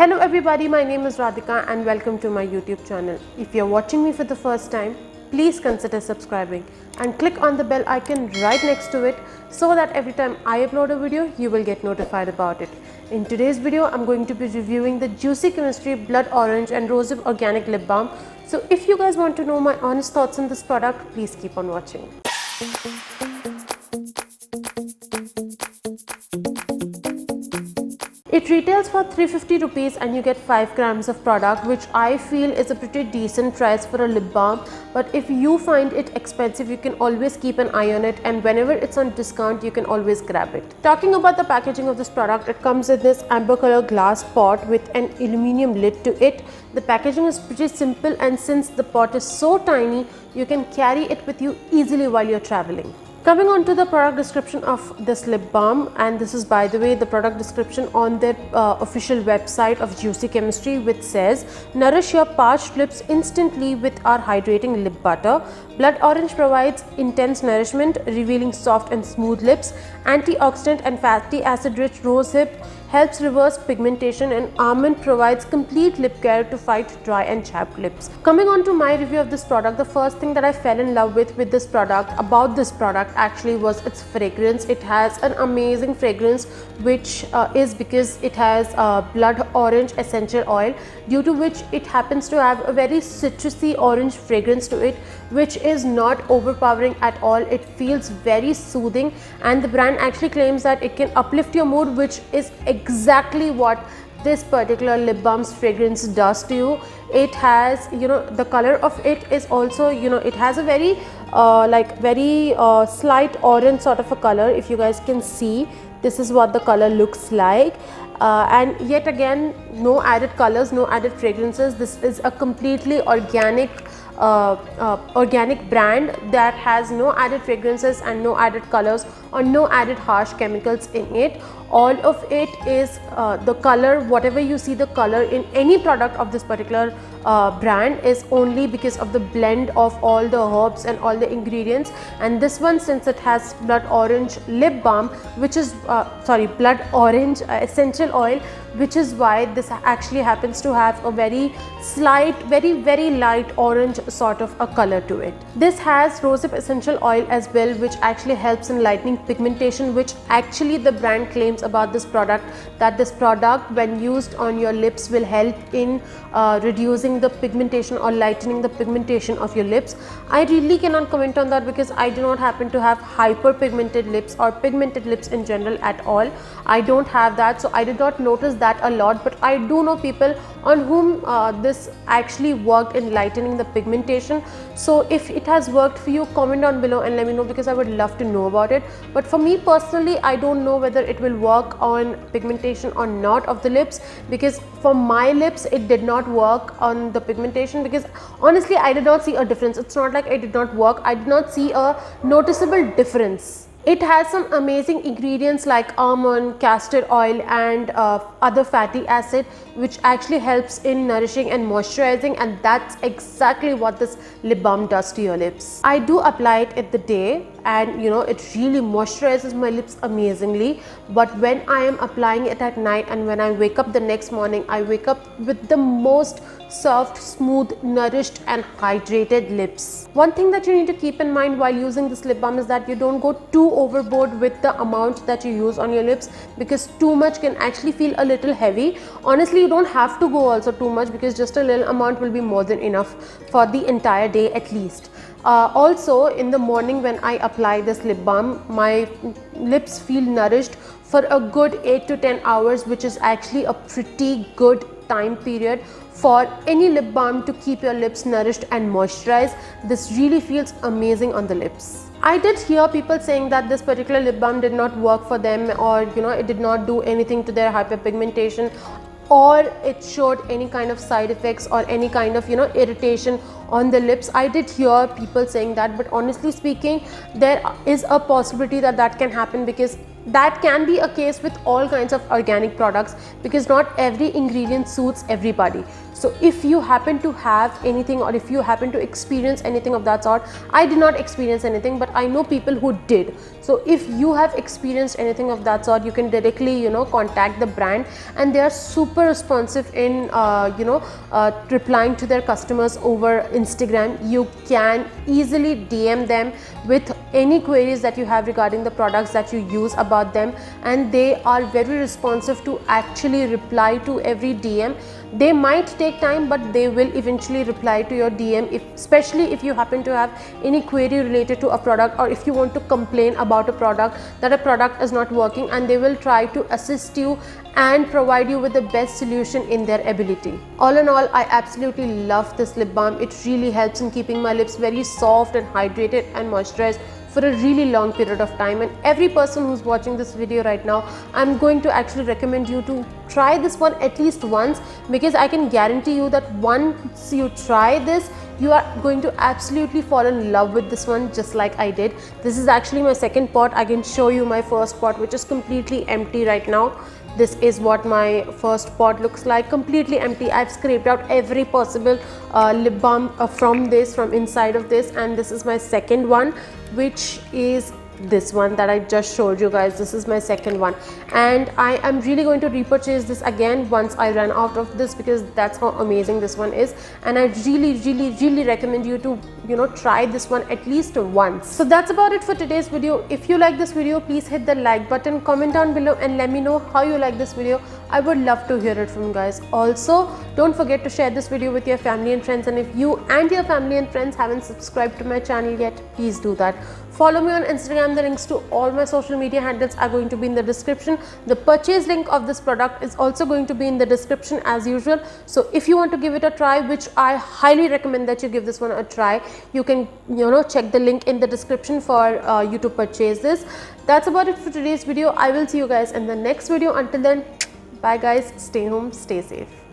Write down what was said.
Hello everybody, my name is Radhika and welcome to my YouTube channel. If you're watching me for the first time, please consider subscribing and click on the bell icon right next to it so that every time I upload a video, you will get notified about it. In today's video, I'm going to be reviewing the Juicy Chemistry Blood Orange and Rosehip Organic Lip Balm. So if you guys want to know my honest thoughts on this product, please keep on watching. It retails for 350 rupees and you get 5 grams of product, which I feel is a pretty decent price for a lip balm. But if you find it expensive, you can always keep an eye on it, and whenever it's on discount, you can always grab it. Talking about the packaging of this product, it comes in this amber color glass pot with an aluminium lid to it. The packaging is pretty simple, and since the pot is so tiny, you can carry it with you easily while you're traveling. Coming on to the product description of this lip balm, and this is, by the way, the product description on their official website of Juicy Chemistry, which says, nourish your parched lips instantly with our hydrating lip butter. Blood Orange provides intense nourishment, revealing soft and smooth lips. Antioxidant and fatty acid rich rosehip helps reverse pigmentation, and almond provides complete lip care to fight dry and chapped lips. Coming on to my review of this product, the first thing that I fell in love with this product, actually was its fragrance. It has an amazing fragrance, which is because it has blood orange essential oil, due to which it happens to have a very citrusy orange fragrance to it, which is not overpowering at all. It feels very soothing, and the brand actually claims that it can uplift your mood, which is exactly what this particular lip balm's fragrance does to you. It has, the color of it is also, it has a very slight orange sort of a color. If you guys can see, this is what the color looks like. And yet again, no added colors, no added fragrances. This is a completely organic brand that has no added fragrances and no added colors or no added harsh chemicals in it. All of it is the color, whatever you see the color in any product of this particular brand, is only because of the blend of all the herbs and all the ingredients. And this one, since it has blood orange lip balm, which is blood orange essential oil, which is why this actually happens to have a very slight, very light orange sort of a color to it. This has rosehip essential oil as well, which actually helps in lightening pigmentation, which actually the brand claims about this product, that this product when used on your lips will help in reducing the pigmentation or lightening the pigmentation of your lips. I really cannot comment on that because I do not happen to have hyperpigmented lips or pigmented lips in general at all. I don't have that, so I did not notice that a lot, but I do know people on whom this actually worked in lightening the pigmentation. So if it has worked for you, comment down below and let me know, because I would love to know about it. But for me personally, I don't know whether it will work on pigmentation or not of the lips, because for my lips it did not work on the pigmentation, because honestly I did not see a difference. It's not like it did not work, I did not see a noticeable difference. It has some amazing ingredients like almond, castor oil and other fatty acid, which actually helps in nourishing and moisturizing, and that's exactly what this lip balm does to your lips. I do apply it in the day, and it really moisturizes my lips amazingly. But when I am applying it at night and when I wake up the next morning, I wake up with the most soft, smooth, nourished and hydrated lips. One thing that you need to keep in mind while using this lip balm is that you don't go too overboard with the amount that you use on your lips, because too much can actually feel a little heavy. Honestly, you don't have to go also too much, because just a little amount will be more than enough for the entire day at least. Also, in the morning when I apply this lip balm, my lips feel nourished for a good 8 to 10 hours, which is actually a pretty good time period for any lip balm to keep your lips nourished and moisturized. This really feels amazing on the lips. I did hear people saying that this particular lip balm did not work for them, or it did not do anything to their hyperpigmentation, or it showed any kind of side effects or any kind of irritation on the lips. I did hear people saying that, but honestly speaking, there is a possibility that that can happen, because That can be a case with all kinds of organic products because not every ingredient suits everybody. So if you happen to have anything, or if you happen to experience anything of that sort, I did not experience anything, but I know people who did. So if you have experienced anything of that sort, you can directly, you know, contact the brand, and they are super responsive in replying to their customers over Instagram. You can easily DM them with any queries that you have regarding the products that you use about them, and they are very responsive to actually reply to every DM. They might take time, but they will eventually reply to your DM, especially if you happen to have any query related to a product, or if you want to complain about a product, that a product is not working, and they will try to assist you and provide you with the best solution in their ability. All in all, I absolutely love this lip balm. It really helps in keeping my lips very soft and hydrated and moisturized for a really long period of time. And every person who's watching this video right now, I'm going to actually recommend you to try this one at least once, because I can guarantee you that once you try this, you are going to absolutely fall in love with this one, just like I did. This is actually my second pot. I can show you my first pot, which is completely empty right now. This is what my first pot looks like, completely empty. I've scraped out every possible lip balm from inside of this, and this is my second one, which is this one that I just showed you guys. This is my second one, and I am really going to repurchase this again once I run out of this, because that's how amazing this one is. And I really recommend you to, you know, try this one at least once. So that's about it for today's video. If you like this video, please hit the like button, comment down below and let me know how you like this video. I would love to hear it from you guys. Also, don't forget to share this video with your family and friends, and if you and your family and friends haven't subscribed to my channel yet, please do that. Follow me on Instagram. The links to all my social media handles are going to be in the description. The purchase link of this product is also going to be in the description as usual. So if you want to give it a try, which I highly recommend that you give this one a try, you can, you know, check the link in the description for you to purchase this. That's about it for today's video. I will see you guys in the next video. Until then, bye guys, stay home, stay safe.